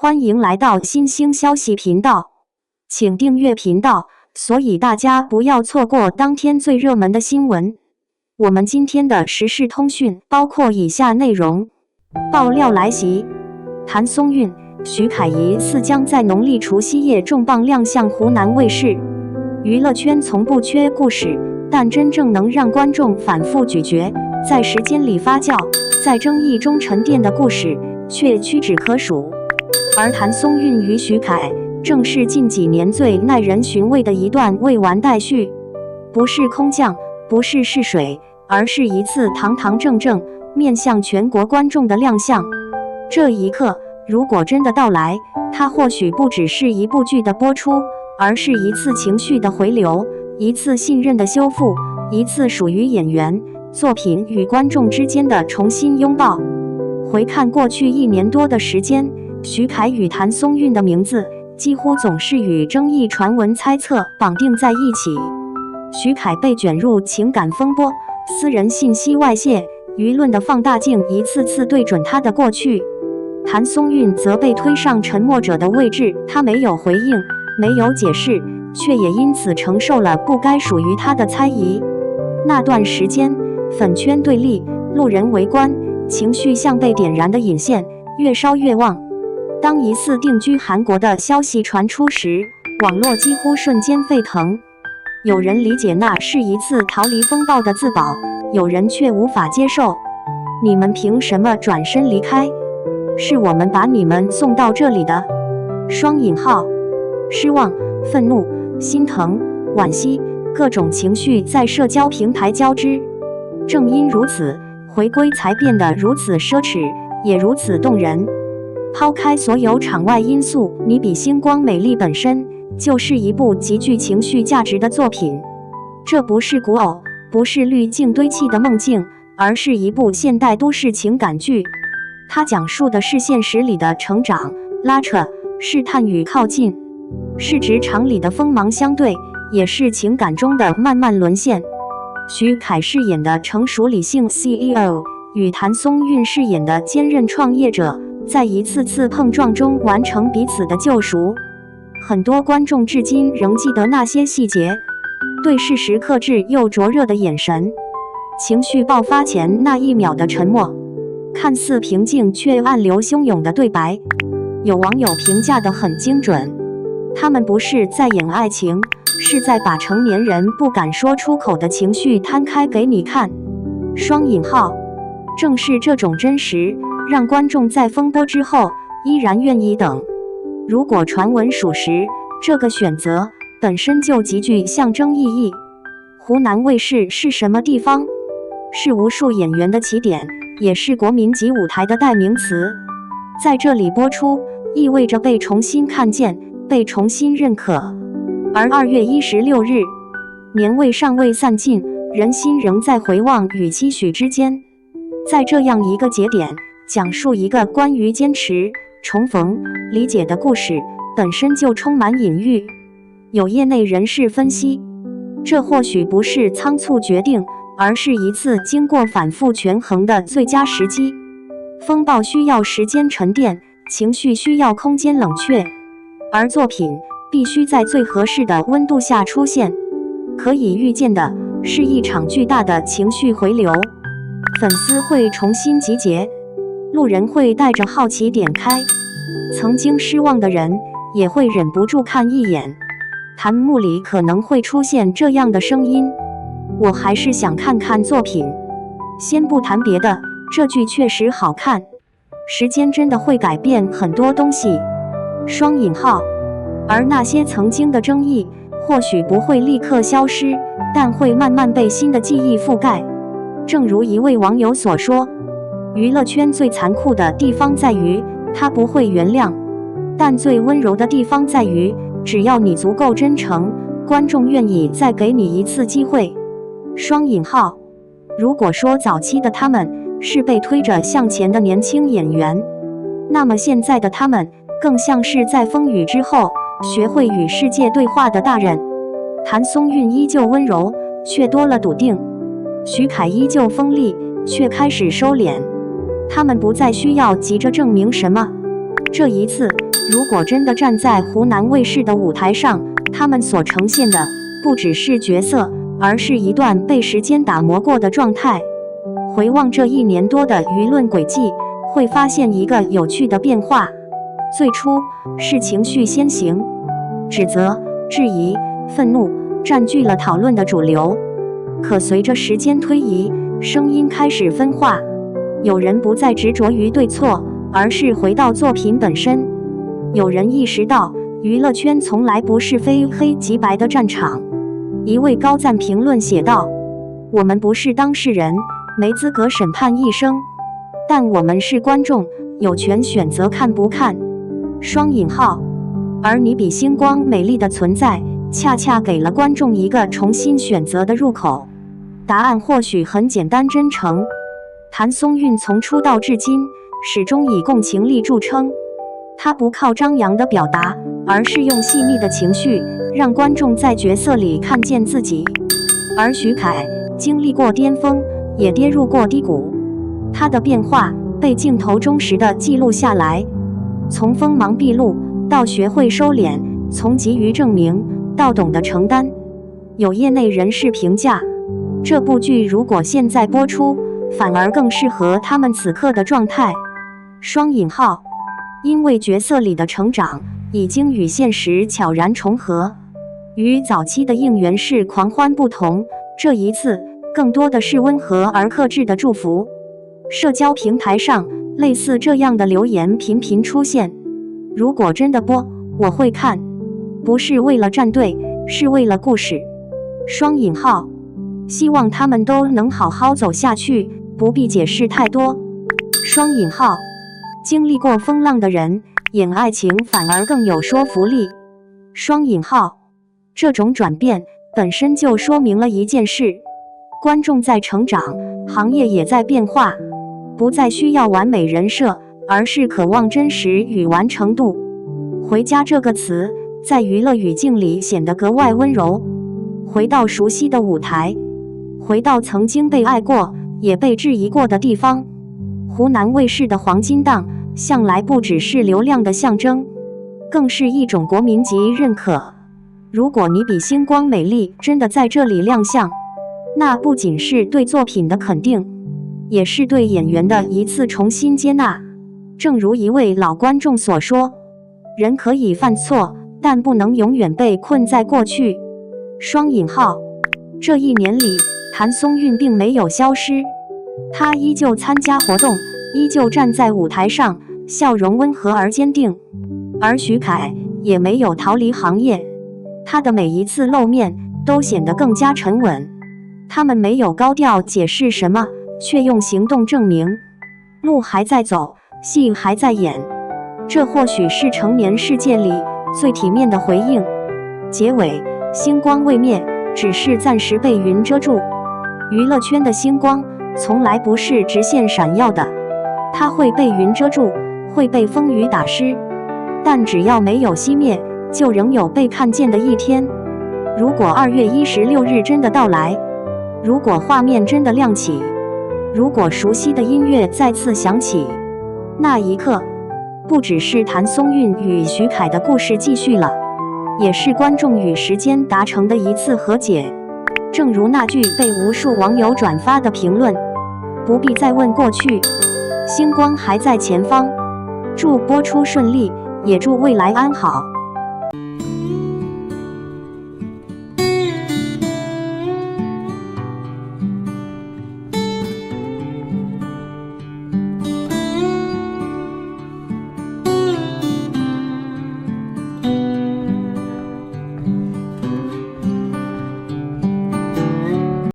歡迎來到新興消息頻道，請訂閱頻道，所以大家不要錯過當天最熱門的新聞。我們今天的時事通訊包括以下內容：爆料來襲，譚松韻、徐凱疑似將在農曆除夕夜重磅亮相湖南衛視。娛樂圈從不缺故事，但真正能讓觀眾反覆咀嚼，在時間裡發酵，在爭議中沉澱的故事卻屈指可數。而譚松韻與徐凱正是近幾年最耐人尋味的一段未完待續，不是空降，不是試水，而是一次堂堂正正面向全國觀眾的亮相。這一刻如果真的到來，它或許不只是一部劇的播出，而是一次情緒的回流，一次信任的修復，一次屬於演員、作品與觀眾之間的重新擁抱。回看過去1年多的時間，徐凱與譚松韻的名字幾乎總是與爭議傳聞猜測綁定在一起。徐凱被捲入情感風波，私人信息外洩，輿論的放大鏡一次次對準他的過去。譚松韻則被推上沉默者的位置，他沒有回應，沒有解釋，卻也因此承受了不該屬於他的猜疑。那段時間，粉圈對立，路人圍觀，情緒像被點燃的引線，越燒越旺。當疑似定居韓國的消息傳出時，網絡幾乎瞬間沸騰。有人理解那是一次逃離風暴的自保，有人卻無法接受。你們憑什麼轉身離開？是我們把你們送到這裡的。雙引號，失望、憤怒、心疼、惋惜，各種情緒在社交平台交織。正因如此，回歸才變得如此奢侈，也如此動人。拋開所有場外因素，你比星光美麗本身就是一部極具情緒價值的作品。這不是古偶，不是濾鏡堆砌的夢境，而是一部現代都市情感劇。它講述的是現實裡的成長、拉扯、試探與靠近，是職場裡的鋒芒相對，也是情感中的慢慢淪陷。徐凱飾演的成熟理性 CEO 與譚松韻飾演的堅韌創業者，在一次次碰撞中完成彼此的救贖。很多觀眾至今仍記得那些細節，對事實克制又灼熱的眼神，情緒爆發前那一秒的沉默，看似平靜卻暗流洶湧的對白。有網友評價得很精準，他們不是在演愛情，是在把成年人不敢說出口的情緒攤開給你看。雙引號，正是這種真實，讓觀眾在風波之後依然願意等。如果傳聞屬實，這個選擇本身就極具象徵意義。湖南衛視是什麼地方？是無數演員的起點，也是國民級舞台的代名詞。在這裡播出，意味着被重新看見，被重新認可。而2月16日，年味尚未散盡，人心仍在回望與期許之間。在這樣一個節點，講述一個關於堅持、重逢、理解的故事，本身就充滿隱喻。有業內人士分析，這或許不是倉促決定，而是一次經過反覆權衡的最佳時機。風暴需要時間沉澱，情緒需要空間冷卻，而作品必須在最合適的溫度下出現。可以預見的是一場巨大的情緒回流，粉絲會重新集結，路人會帶着好奇點開，曾經失望的人也會忍不住看一眼。彈幕裡可能會出現這樣的聲音：我還是想看看作品。先不談別的，這劇確實好看。時間真的會改變很多東西。雙引號。而那些曾經的爭議，或許不會立刻消失，但會慢慢被新的記憶覆蓋。正如一位網友所說，娛樂圈最殘酷的地方在於，它不會原諒，但最溫柔的地方在於，只要你足夠真誠，觀眾願意再給你一次機會。雙引號。如果說早期的他們是被推着向前的年輕演員，那麼現在的他們更像是在風雨之後學會與世界對話的大人。譚松韻依舊溫柔，卻多了篤定；徐凱依舊鋒利，卻開始收斂。他們不再需要急着證明什麼，這一次，如果真的站在湖南衛視的舞台上，他們所呈現的不只是角色，而是一段被時間打磨過的狀態。回望這1年多的輿論軌跡，會發現一個有趣的變化。最初是情緒先行，指責、質疑、憤怒佔據了討論的主流。可隨着時間推移，聲音開始分化，有人不再執着於對錯，而是回到作品本身。有人意識到，娛樂圈從來不是非黑即白的戰場。一位高讚評論寫道：“我們不是當事人，沒資格審判一生，但我們是觀眾，有權選擇看不看。”而你比星光美麗的存在，恰恰給了觀眾一個重新選擇的入口。答案或許很簡單真誠。譚松韻從出道至今，始終以共情力著稱。她不靠張揚的表達，而是用細膩的情緒，讓觀眾在角色裡看見自己。而許凱經歷過巔峰，也跌入過低谷，他的變化被鏡頭忠實地記錄下來。從鋒芒畢露到學會收斂，從急於證明到懂得承擔。有業內人士評價，這部劇如果現在播出，反而更適合他們此刻的狀態。因為角色裡的成長已經與現實悄然重合。與早期的應援式狂歡不同，這一次更多的是溫和而克制的祝福。社交平台上類似這樣的留言頻頻出現：如果真的播，我會看，不是為了站隊，是為了故事。希望他們都能好好走下去，不必解釋太多。經歷過風浪的人，演愛情反而更有說服力。這種轉變本身就說明了一件事：觀眾在成長，行業也在變化，不再需要完美人設，而是渴望真實與完成度。回家這個詞在娛樂語境裡顯得格外溫柔。回到熟悉的舞台，回到曾經被愛過也被質疑過的地方。湖南衛視的黃金檔向來不只是流量的象徵，更是一種國民級認可。如果你比星光美麗真的在這裡亮相，那不僅是對作品的肯定，也是對演員的一次重新接納。正如一位老觀眾所說：“人可以犯錯，但不能永遠被困在過去。”這1年裡，譚松韻並沒有消失，她依舊參加活動，依舊站在舞台上，笑容溫和而堅定。而許凱也沒有逃離行業，他的每一次露面都顯得更加沉穩。他們沒有高調解釋什麼，卻用行動證明，路還在走，戲還在演。這或許是成年世界裡最體面的回應。結尾，星光未滅，只是暫時被雲遮住。娛樂圈的星光從來不是直線閃耀的，它會被雲遮住，會被風雨打濕，但只要沒有熄滅，就仍有被看見的一天。如果2月16日真的到來，如果畫面真的亮起，如果熟悉的音樂再次響起，那一刻，不只是譚松韻與許凱的故事繼續了，也是觀眾與時間達成的一次和解。正如那句被無數網友轉發的評論：“不必再問過去，星光還在前方。”祝播出順利，也祝未來安好。